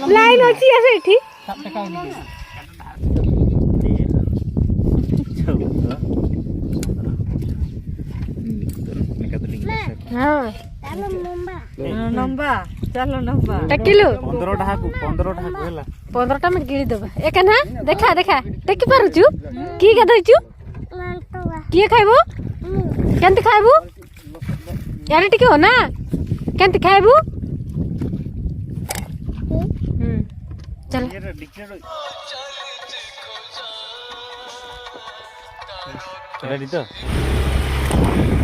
Line अच्छी है सेठी हाँ नंबा चलो नंबा किलो 15टा में गिरी देबा एक ना देखा देखा देखि पारुछु की गाधैछु की खाइबो केंति खाइबो यार टिके हो ना केंति खाइबो चल रेडी तो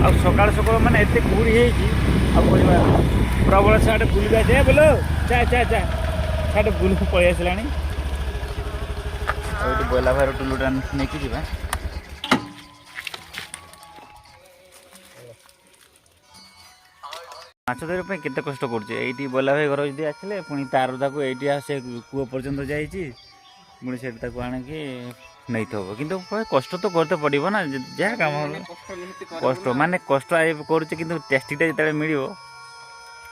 आ सकाळ सकाळ माने एते कुड़ी हेची आ प्रबल साडे बुलगा जाए बोलो चा चा चा साडे बुल पळि आसलानी ओटी बोला भाई टुलुटा नेकी जिबा माछ धरे पे केते कष्ट करछे एठी बोला भाई घर जदी आछले पुनी तार दाको एठी आसे कुओ पर्यंत जाईची मुणी सेट ताको आने के नहीं थबो किंतु कष्ट तो करते पड़िबो ना जा काम कष्ट माने कष्ट आइ करूचे किंतु टेस्टीटा जतले मिलिबो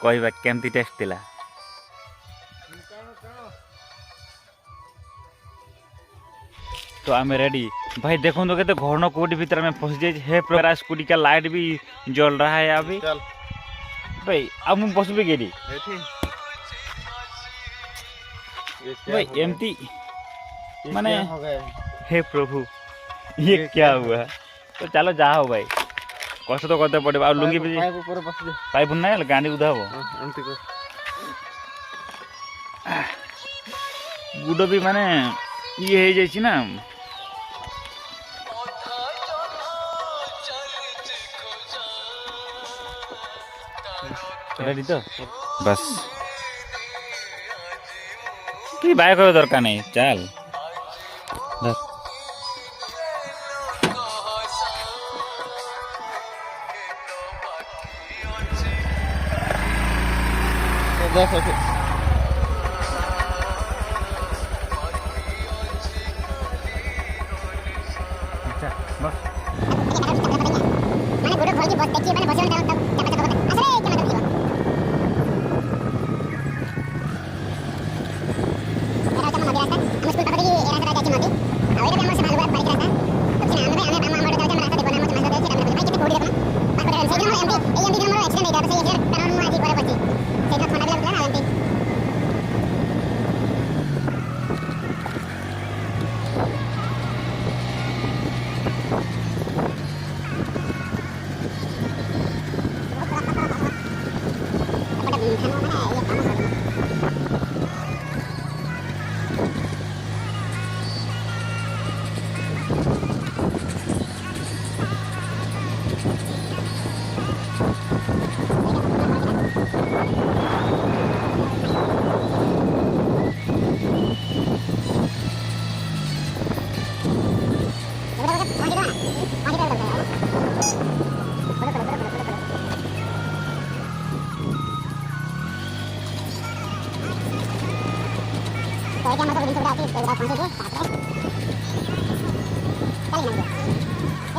कहबा केमती टेस्ट थिला तो आम रेडी भाई देखो तो कहते घन कोटी भीतर में फंस जाए हे प्रकार स्कूटी का लाइट भी जल रहा है अभी भाई अब मैं बस भी गेली भाई एमती माने हे प्रभु ये क्या हुआ तो चलो जाओ भाई कष्ट तो करते पड़े आ लुंगी भी पाइप ना गाड़ी उधा गुड़ भी माने ये हो जाए ना रेडी तो बस कि बाय करो दरकार नहीं चल अच्छा बस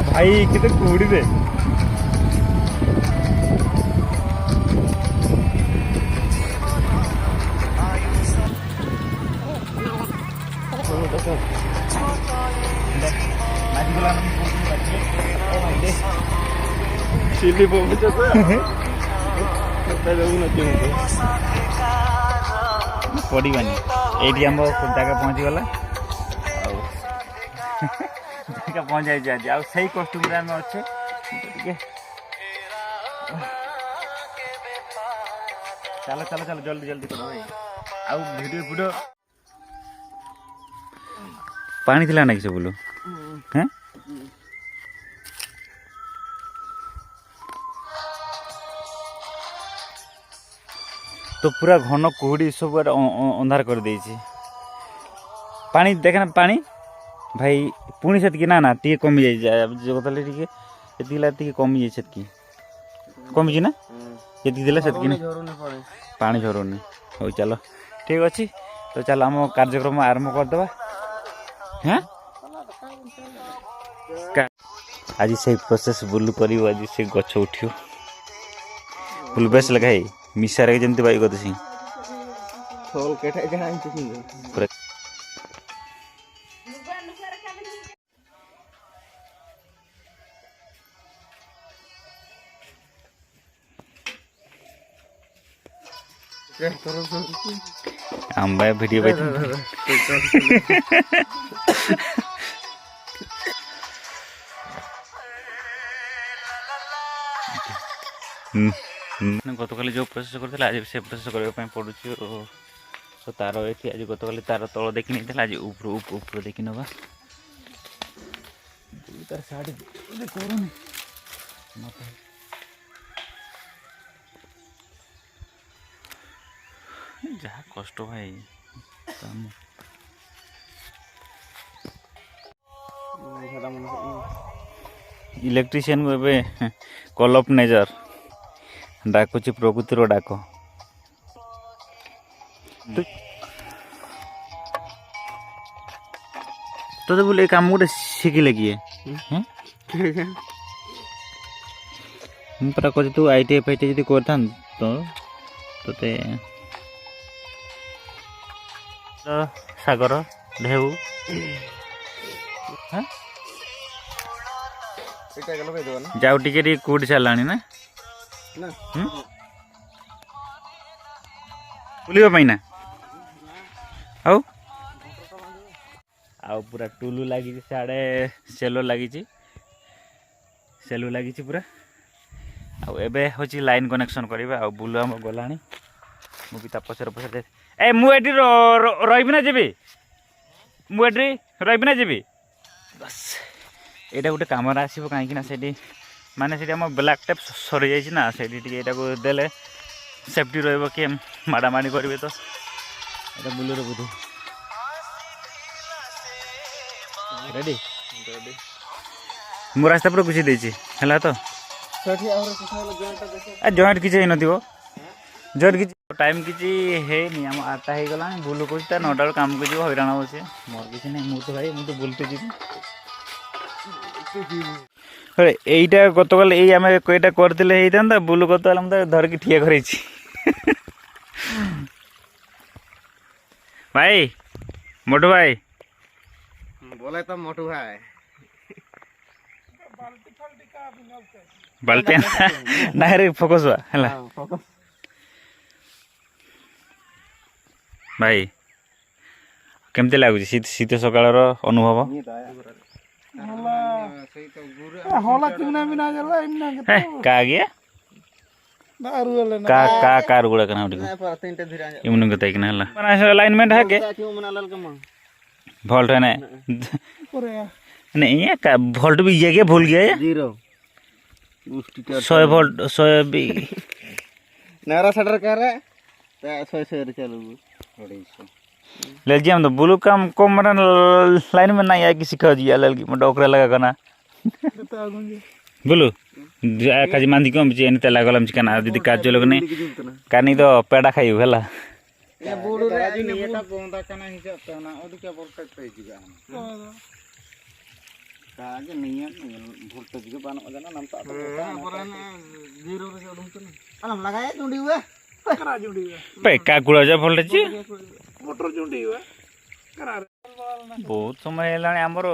भाई कितने कूड़ी दे चिल्ली पड़ानी ये आम जगह पहुँची गला जगह पहुँच जाए आज से कस्ट्यूम आम अच्छे चलो चलो चलो जल्दी जल्दी करो भाई आउ वीडियो वीडियो पानी थिला ना कि बोलो हैं तो पूरा घन कुहुड़ी सब अंधार कर देछि पानी देखना पानी भाई पुणी से ना ना टी कमी जाए जो कतले टी ଏତିକି କମିଯାଇଛି ସେତିକି କମିଛି ନା ଏତିକି ଦେଲେ ସେତିକି ପାଣି ଝରୁନି। ହଉ ଚାଲ ଠିକ୍ ଅଛି ତ ଚାଲ ଆମ କାର୍ଯ୍ୟକ୍ରମ ଆରମ୍ଭ କରିଦେବା। ହଁ ଆଜି ସେଇ ପ୍ରୋସେସ୍ ବୁଲୁ କରିବ। ଆଜି ସେ ଗଛ ଉଠିବ ବୁଲୁ ବେଶ ଲେଖା ହେଇ ମିଶାରେ ଯେମିତି ବାଇ କରିଦେସି आंबा वीडियो पे गतकाली जो प्रोसेस करथिला आज से प्रोसेस करबा पय पडुची तो तार एठी आज गतकाली तार तळ देखि नै थिला आज ऊपर देखि नबा तार साडी कोरुनी मत जहाँ कष्ट भाई इलेक्ट्रिशियन को एबे कॉल ऑफ नेचर डाकुची प्रकृतिर डाक तो बोले काम गोटे शिखिले किए पता कह तू आई टी जी करता तो ते सागर ढेउ जाऊ टिके कूट सारानी ना बुलवा ना आउ पूरा टुलू लगी साड़े सेलो लगी पूरा आबे हूँ लाइन कनेक्शन करवा आ बुलू आम गला मुझे पचर पचर ए मुझे रही ना जी मुझे रही ना जी बस यहाँ गोटे कम आसो कहीं माने से ब्लैक टेप सरी जाइए ना से देले सेफ्टी रही किए माड़ामाड़ी करेंगे तो ये बुलूर बुद्धि रेडी मो रास्ता पूरा गुछी देती है तो जॉइंट किसी न जॉइंट किसी टाइम किसी है आम 8टा हो गला बुलू कह 9टा काम को जीव हैरान हो से मोर किसी नहीं मुझे भाई मुझे बुलते जी এইটা গতকাল এই আমি কয়টা করলে হইতাম বুলু গতকাল আমি ধরকি ঠিয়া করেছি ভাই মোটু ভাই बोले तो मोटू भाई बाल्टी ना रे फोकस हुआ है भाई केमती लगुच शीत सकाळ अनुभव का गया का रुगड़ा कना इमन गताई कना हला अलाइनमेंट है के वोल्ट है ना नहीं ये का वोल्ट भी ये भूल गया है 100 वोल्ट 100 भी नारा सटर कर रहा है 100 चलो ले जी हम तो बुलू काम कम मरन लाइन में नहीं आया कि सिखा दिया लड़की में डोकरा लगा करना बुलू काजी मांदी कम जी एनी तला गलम चिकन आ दीदी काज लोग नहीं कानी तो पेड़ा खाइयो हला ये बुलू रे आज ने एटा बोंदा कना हिसाब तो ना ओदिका परफेक्ट हो जिगा कागे नहीं वोल्टेज के बानो जाना नमता तो परना 0 रे उडुम तो अलम लगाए जुंडी हुए करा जुंडी हुए पे का गुड़ा जा वोल्टेज मोटर जुंडी हुए करा बहुत समय हेलाणी आमर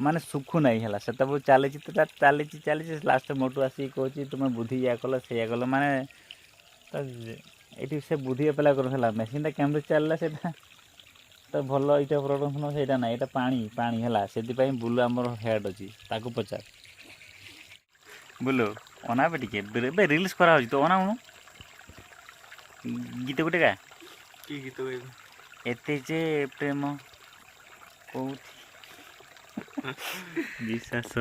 माने सुखु नहीं है से चली चली लास्ट मोटू आसिक कौच तुम बुद्धि या कल से माने ये से बुद्धि एप्लाय कर मेसीन केमती चलला से तो भल ये प्रोडक्शन से ना ये पानी पानी है से बुलू आमर हेड अच्छी ताकू पचार बुलू अना पे टे रिल्स करा तो अना गीत गुटे का गीत एते जे प्रेम विश्वास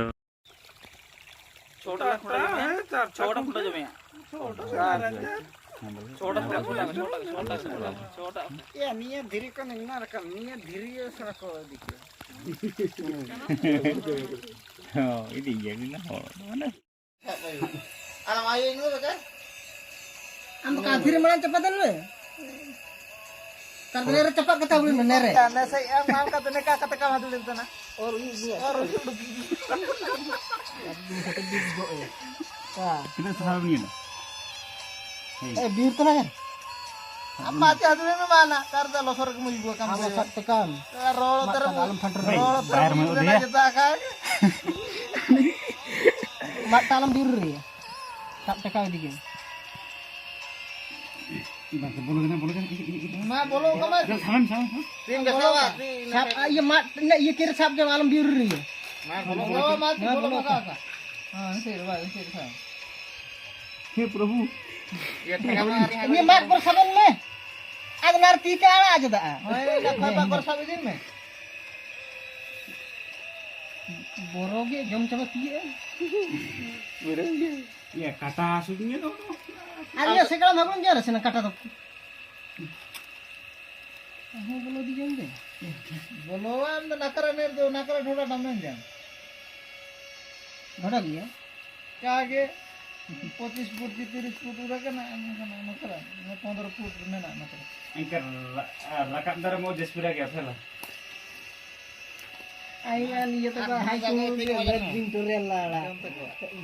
छोटा फुटा जमे छोटा ये निये धीरे का नहीं ना रखा निये धीरे सड़क दिखे हां ये ना Alam ayo ini kan? Am kathir mana cepatan we? Kadere cepat kata beli menere. Karena saya mal kata neka kata kamu dulu sana. Or kita selalu ini bir tu lah kan. Amma ti hadu me mana karda losor ke muji gua kamu. Am tekan. Rolo ter dalam fanter. rolo ter bayar mau dia. kita kan. Mak dalam bir ya. Tak tekan dikit. Ma bolo kamu. sama Tim ke sawah. Sap iya mak nak iya kira sap jam alam bir ya. Ma bolo ma bolo ka. Ah, ini sih. Hey Prabhu Ya tengah hari. Ini mak bersaban me. Ada narti ka aja dah. Apa korsa begini me? Boroge jam cepat dia. ya kata aslinya tuh Ada sekarang habang jara sena kata tu. Aku bolo di jam deh. Bolo am nakara ner do nakara thoda damen jam. Bada dia. क्या आगे 25 foot की 30 foot उड़ा के ना नकरा 15 foot में ना नकरा anchor lakap dar mau jespira gaya phela Ayan iya tuh hai ku दिन turen lah.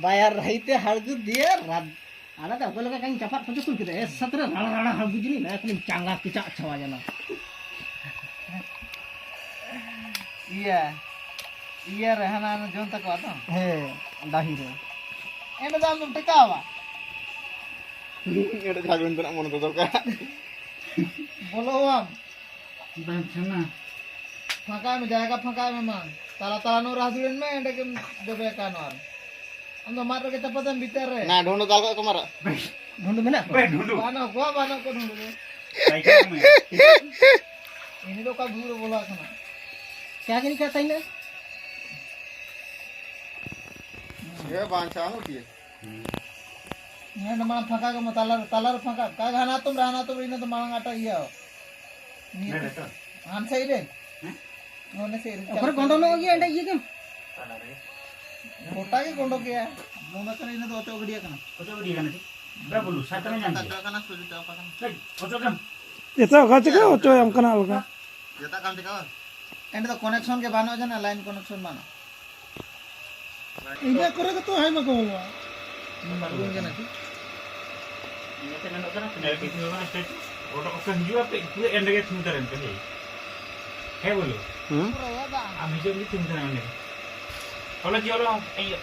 Bayar haite harju dia rad. Ana dah kalau kan cepat pun cukup kita. Satra rala harju gini nah kan cangga kicak cawa jana. iya iya रहना न zone तक आता He, dahi re. एने दाम तुम टिकावा এটা থাকবেন তো না মনে তো দরকার बोलो हम dan sana फंका में जाएगा फंका में मां ताला ताला नो राजुन में एंडे के देबे कानोर हम तो मार के तपतन भीतर रे না ঢোনো দাল কো কমারা Mundu mana? bae dulu Bano को ढूंढ ले kai kamu ini तो का दूर बोला खाना Kaya gini kata ini. এ বাঁচা হতি ये न मां फंका के ताला ताला फंका का खाना तुम रहना तो इन तो मांग आटा इया Nere to. हम सही रे नोने से Okor gondo no lagi ada iya kan? फोटा के गोंडो के मोना करे इन तो ओते गड़िया kana Ojo di kana sih. Berapa dulu? Satu nya jangan. kana सुजी तो apa kana Lagi, ojo kan. Itu agak cekak oco yang kenal kan. যেটা কাম টিকাও एंड तो कनेक्शन के बानो जना line connection Bano Ini korek itu hai mako bolwa. मालूम के नहीं Ini kan nak kana kendala ke sini mana state. Ojo okan juga pe itu ende ke sini teren kan. He bolu. Ami jo ni sini teren ende. Kalau jual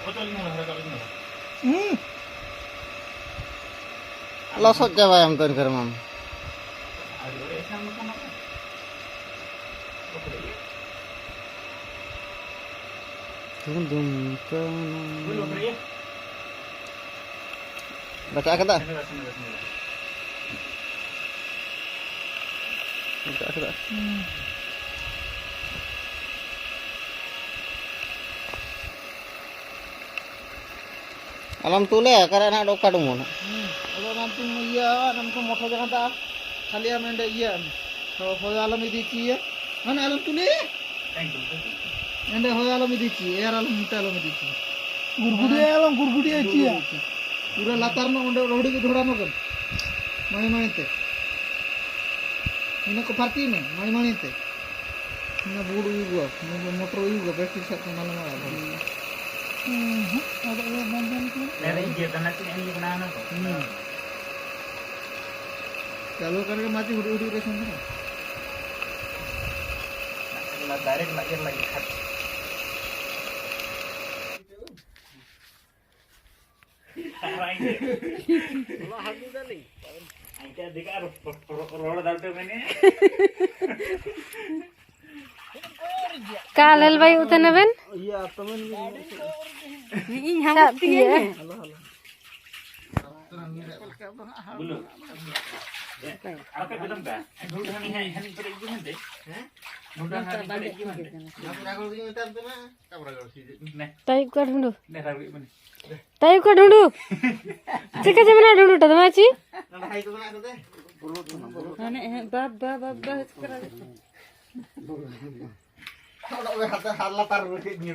ojo ni mana kalau ni. লসত যাবে আমি তোর ঘরে মাম Ada orang sama kan apa? দুম দুম Belum ya? বাঁচা কেদা Sana sana. বাঁচা কেদা alam tule karena ada kadu mana kalau nanti iya nanti motor jangan tak kali am ende iya so hoy alam idi chi mana alam tuli Thank you. ende hoy alam idi chi air alam mita alam idi chi Gurgudi aja ya. पूरा लातार में उंडे रोड़ी के थोड़ा मगन मणि मणि ते इने को फारती में मणि मणि ते इने बूढ़ युग मोटर युग बैटरी से मालूम है Ada yang bantuan tu. Dari dia tanah sini ini kena anak. चालू करके माची उड़ी उड़ी के सुन Nak direct nak je lagi kat. Allah hadir dali. Aja dekar roda dalte mene. कालल भाई उतने नेबेन iya temen इन हम पिए Belum. Apa belum dah? Dulu kami hani pada ibu nanti. Mudah hari pada ibu nanti. রাগল কি metre দে না কামরা গল C Nah, ताई को ढूंढो dah rawi mana? ताई को ढूंढो चिका जमना ढूंढो तो माची না হাই তো না দে Kalau we hata hala tar ruti ni.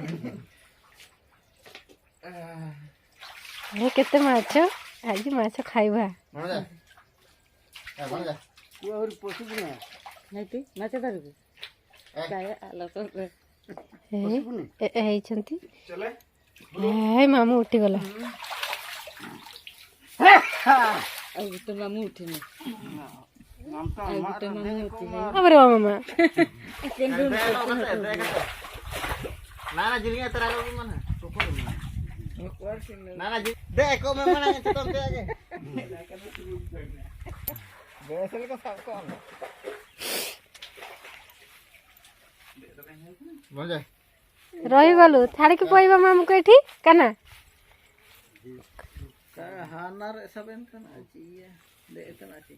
ଏ କେତେ ମାଛ ଆଜି ମାଛ ଖାଇବା ଭଣଜା ଏ ଭଣଜା ଆହୁରି ପଶୁଛି ନା ମାଛ ଧରିବୁ ଏ। ହେଇଛନ୍ତି ହେ ମାମୁଁ ଉଠିଗଲା ଆବରେ ମାମା ନା ନା ଜିରିଙ୍ଗା ତରା ଲୋକ ମାନେ ନା ନା ଦେଖ ମେ ମାନେ ତ ଦେ ଆগে ବେସଲ को सब को ଭଣଜା ରହିଗଲୁ ଛାଡ଼ିକି ପଳେଇବା ମାମୁଁକୁ ଏଠି କାନା हानार सब एंतन अछि ये दे एतन अछि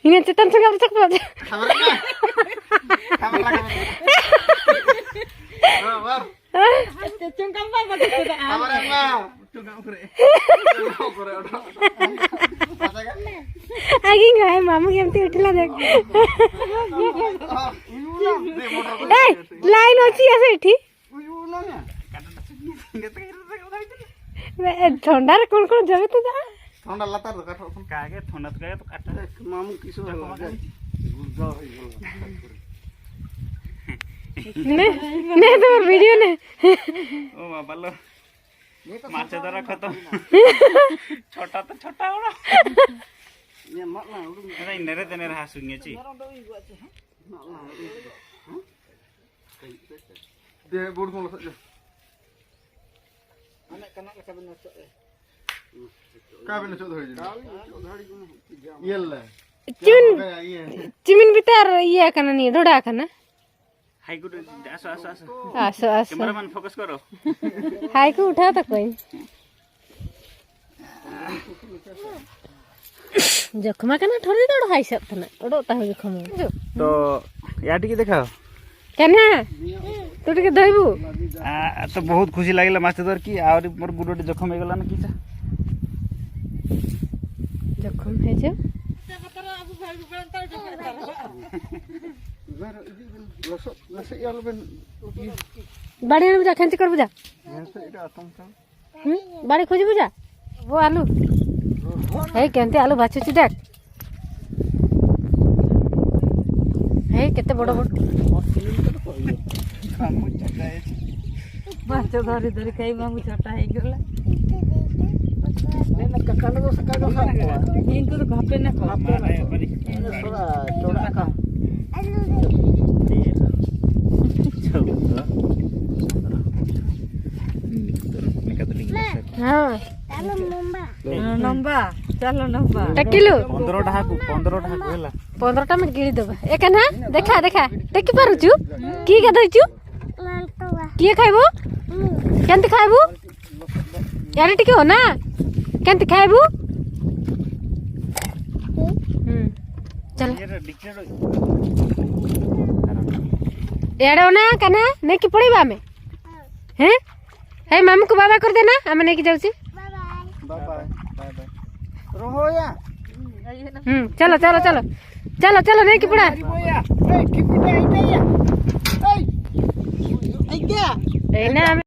ini cetan sudah bisa keluar cungkam apa kita आगे गए मामू केमती उठला देख ए लाइन अछि आसे एठी ठंडा रे कोन कोन जबे त ठंडा लतार काट कागे ठंडा तो कागे तो काट मामू किसो गुरगा होई ने तो वीडियो ने ओ बाबा लो माछ धरा खत्म छोटा तो छोटा होला ये मत ना उडू अरे नरे तने रहा सुंगे छी दे बोर्ड को लस अने कना का बन का बिन चोद होई जी येल्ला चिमिन बितार ये कना नी डोडा कना हाई गुड आसो आसो आसो आसो आसो कैमरामैन फोकस करो हाई को उठा तो कोई जखमा कना ठोरी दड़ हाई सब तना ओडो ता हो जखम तो या टिके देखाओ केना तू टिके धइबू तो बहुत खुशी लागला माछ धर की और मोर गुडोटी जखम हे गेला न की जखम है जे बाड़ी आने बुझा खेंची कर बुझा बाड़ी खोजी बुझा वो आलू हे केंते आलू भाचुची देख हे केते बड़ बड़ माछ धरी धरी खाई मामू छोटा हे गेला ने ककानो तो सका दो इनको तो घापे ना थोड़ा चौड़ा का हाँ टेकिलु 15 ଟାକୁ ହେଲା 15टा में गिरी देबा एकाना देखा देखा टेकी पारुचु की गाधइचु किए खाइबो केंति खाइबो यारे टिके हो ना केंति खाइबो चल यारे ना काना नहीं कि पड़ीबा हमें हैं हे मामू को बाबा कर देना हमें नहीं कि जाउची बाय बाय बाय बाय रहो या चलो चलो चलो चलो चलो नहीं कि पड़ा बोया ए किपिटा आइता या ए ए ना